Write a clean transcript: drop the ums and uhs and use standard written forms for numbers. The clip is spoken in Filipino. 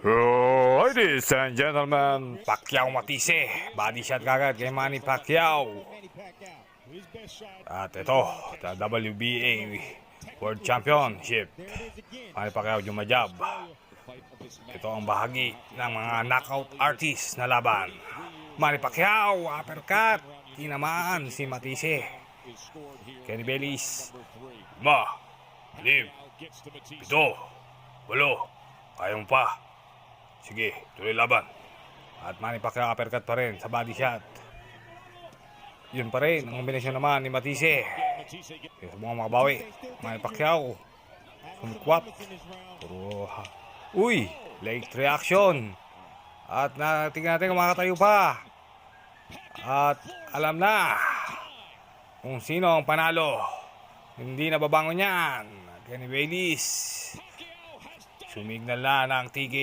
Ladies and gentlemen, Pacquiao Matisse. Body shot kagad kay Manny Pacquiao. At ito, the WBA World Championship. Manny Pacquiao jumajab. Ito ang bahagi ng mga knockout artist na laban. Manny Pacquiao, uppercut. Tinamaan si Matisse. Kenny Bellis. 5, 6, 7, 8. Kaya mo pa. Sige, tuloy laban. At Manny Pacquiao uppercut pa rin sa body shot. Yun pa rin ang kombinasyon naman ni Matisse. Kaya mga makabawi. Manny Pacquiao sumikwap. Uy, late reaction. At tingnan natin kung makatayo pa. At alam na kung sino ang panalo. Hindi na babangon yan. Kenny Bellis. Sumignal na ng tigil.